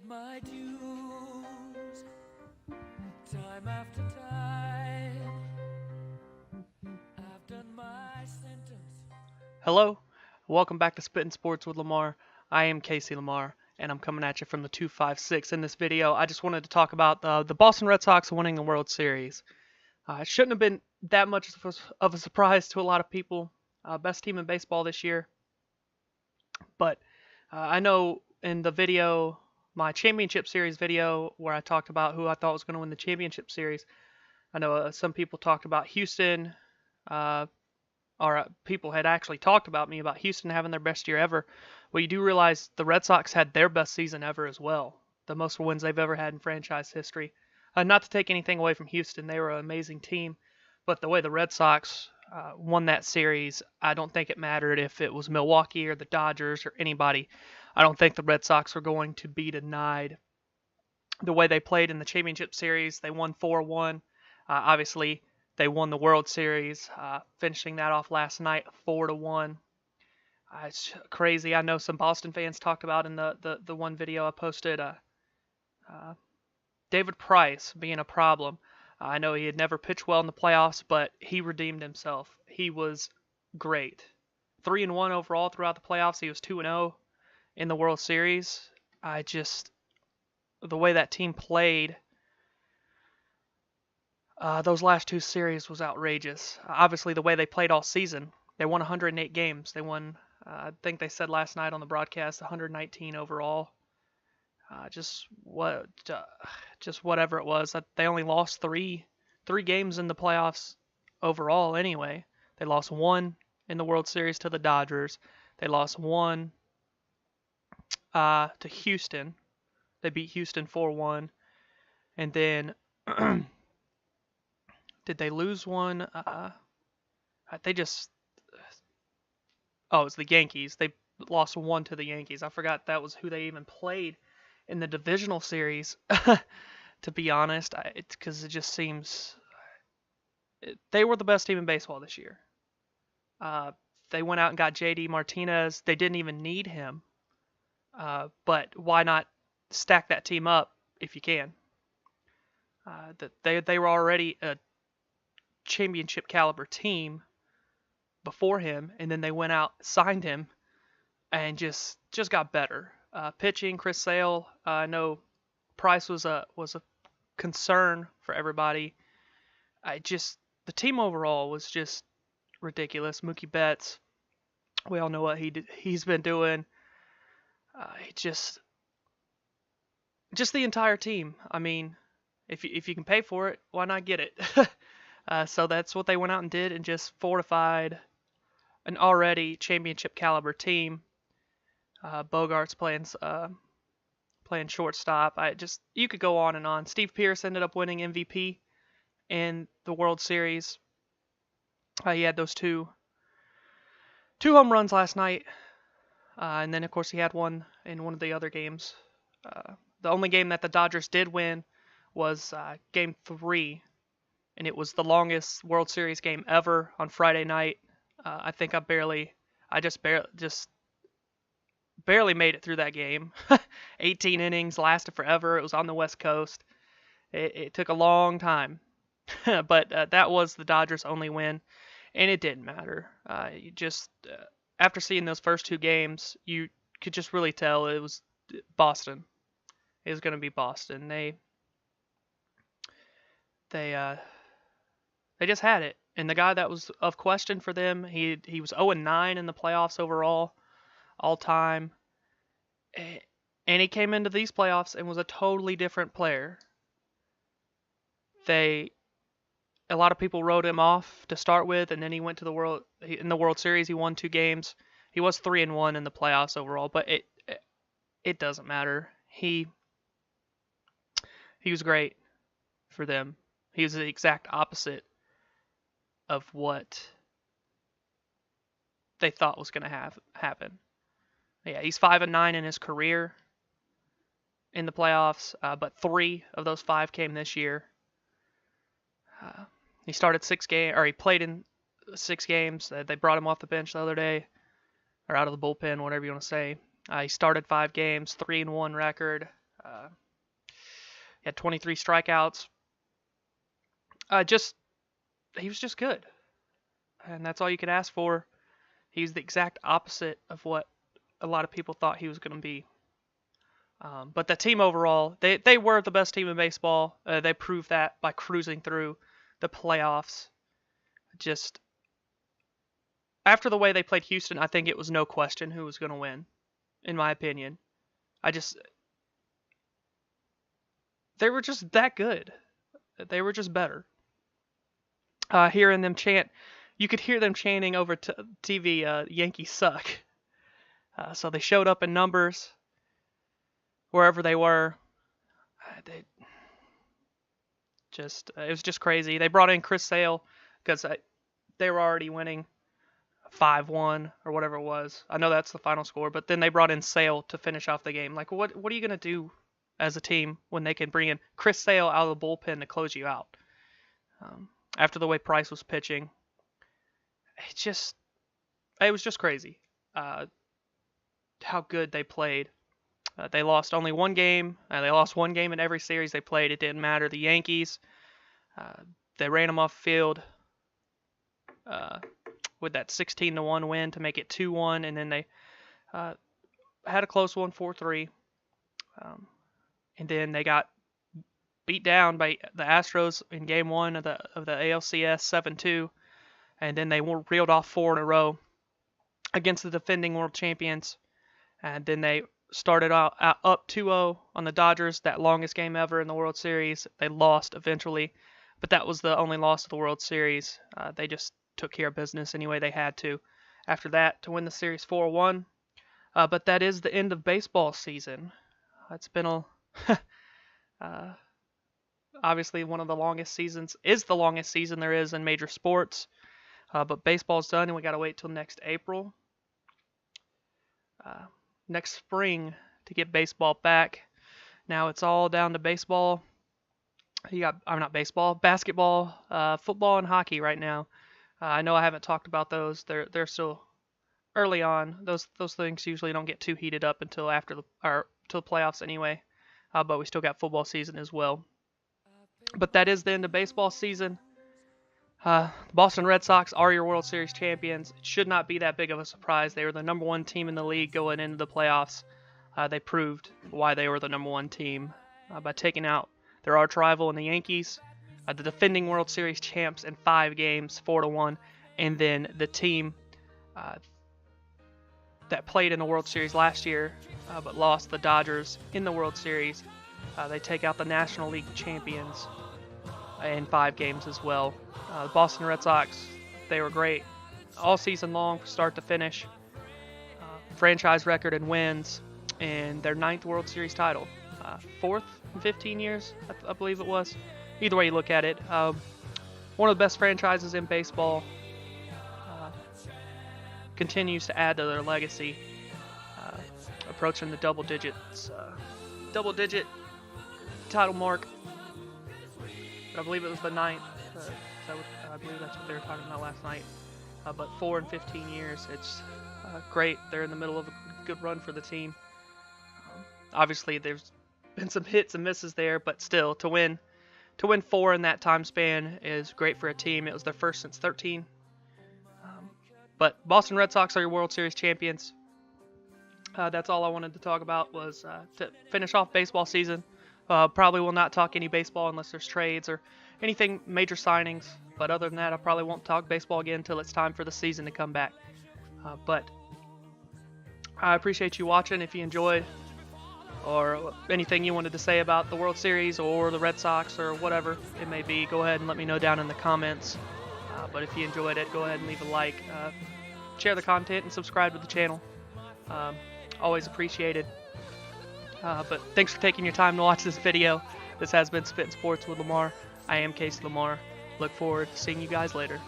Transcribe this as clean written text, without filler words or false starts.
my dues, time after time. I've done my sentence. Hello, welcome back to Spittin Sports with Lamar. I am Casey Lamar, and I'm coming at you from the 256. In this video, I just wanted to talk about the Boston Red Sox winning the World Series. It shouldn't have been that much of a surprise to a lot of people. Best team in baseball this year. But I know in the video, my championship series video, where I talked about who I thought was going to win the championship series, I know some people talked about Houston, uh, or people had actually talked about me about Houston having their best year ever. Well, you do realize the Red Sox had their best season ever as well, the most wins they've ever had in franchise history. Not to take anything away from Houston, they were an amazing team, but the way the Red Sox won that series, I don't think it mattered if it was Milwaukee or the Dodgers or anybody. I don't think the Red Sox are going to be denied the way they played in the championship series. They won 4-1. Obviously, they won the World Series, finishing that off last night 4-1. It's crazy. I know some Boston fans talked about in the one video I posted David Price being a problem. I know he had never pitched well in the playoffs, but he redeemed himself. He was great. 3-1 overall throughout the playoffs. He was 2-0 in the World Series. The way that team played those last two series was outrageous. Obviously, the way they played all season, they won 108 games. They won, I think they said last night on the broadcast, 119 overall. Just whatever it was. They only lost three games in the playoffs overall. Anyway, they lost one in the World Series to the Dodgers. They lost one to Houston. They beat Houston 4-1, and then did they lose one? They just it was the Yankees. They lost one to the Yankees. I forgot that was who they even played in the divisional series. To be honest, it's because it just seems they were the best team in baseball this year. They went out and got JD Martinez. They didn't even need him, but why not stack that team up if you can? They were already a championship caliber team before him, and then they went out, signed him, and just got better. Pitching, Chris Sale. I know Price was a concern for everybody. The team overall was just ridiculous. Mookie Betts, we all know what he's been doing. Just the entire team. I mean, if you can pay for it, why not get it? So that's what they went out and did, and just fortified an already championship caliber team. Bogart's playing shortstop. You could go on and on. Steve Pearce ended up winning MVP in the World Series. He had those two home runs last night, and then of course he had one in one of the other games. The only game that the Dodgers did win was Game 3, and it was the longest World Series game ever on Friday night. I think I just barely made it through that game. 18 innings, lasted forever. It was on the West Coast. It took a long time, but that was the Dodgers' only win, and it didn't matter. After seeing those first two games, you could just really tell it was Boston. It was going to be Boston. They just had it. And the guy that was of question for them, he was 0-9 in the playoffs overall, all time. And he came into these playoffs and was a totally different player. A lot of people wrote him off to start with, and then he went to in the World Series. He won 2 games. He was 3-1 in the playoffs overall, but it doesn't matter. He was great for them. He was the exact opposite of what they thought was going to happen. Yeah, he's 5-9 in his career in the playoffs, but 3 of those 5 came this year. He played in 6 games. They brought him off the bench the other day, or out of the bullpen, whatever you want to say. He started 5 games, 3-1 record. He had 23 strikeouts. He was just good, and that's all you could ask for. He was the exact opposite of what a lot of people thought he was going to be. But the team overall, they were the best team in baseball. They proved that by cruising through the playoffs. Just after the way they played Houston, I think it was no question who was going to win, in my opinion. They were just that good. They were just better. Hearing them chant, you could hear them chanting over TV, Yankees suck. So they showed up in numbers wherever they were. It was just crazy. They brought in Chris Sale because they were already winning 5-1 or whatever it was. I know that's the final score, but then they brought in Sale to finish off the game. Like, what are you going to do as a team when they can bring in Chris Sale out of the bullpen to close you out? After the way Price was pitching, it was just crazy how good they played. They lost only one game. They lost one game in every series they played. It didn't matter. The Yankees, they ran them off the field with that 16-1 win to make it 2-1, and then they had a close one, 4-3. And then they got beat down by the Astros in Game 1 of the ALCS 7-2, and then they reeled off 4 in a row against the defending world champions. And then they started out up 2-0 on the Dodgers, that longest game ever in the World Series. They lost eventually, but that was the only loss of the World Series. They just took care of business any way they had to after that to win the series 4-1. But that is the end of baseball season. It's been obviously one of the longest seasons, is the longest season there is in major sports. But baseball's done, and we got to wait till next April. Next spring to get baseball back. Now it's all down to baseball. Basketball, football, and hockey right now. I know I haven't talked about those. They're still early on. Those things usually don't get too heated up until till the playoffs anyway. But we still got football season as well. But that is the end of baseball season. The Boston Red Sox are your World Series champions. It should not be that big of a surprise. They were the number one team in the league going into the playoffs. They proved why they were the number one team by taking out their arch rival in the Yankees, the defending World Series champs in 5 games, 4-1, and then the team that played in the World Series last year but lost, the Dodgers, in the World Series. They take out the National League champions in 5 games as well. The Boston Red Sox, they were great all season long, from start to finish. Franchise record in wins, and their 9th World Series title. 4th in 15 years, I believe it was. Either way you look at it. One of the best franchises in baseball. Continues to add to their legacy. Approaching the double digit title mark. I believe it was the 9th. I believe that's what they were talking about last night. But 4 in 15 years, it's great. They're in the middle of a good run for the team. Obviously, there's been some hits and misses there, but still, to win 4 in that time span is great for a team. It was their first since 13. But Boston Red Sox are your World Series champions. That's all I wanted to talk about, was to finish off baseball season. Probably will not talk any baseball unless there's trades or anything major signings. But other than that, I probably won't talk baseball again until it's time for the season to come back. But I appreciate you watching. If you enjoyed, or anything you wanted to say about the World Series or the Red Sox or whatever it may be, go ahead and let me know down in the comments. But if you enjoyed it, go ahead and leave a like, share the content, and subscribe to the channel. Always appreciated. But thanks for taking your time to watch this video. This has been Spittin' Sports with Lamar. I am Casey Lamar. Look forward to seeing you guys later.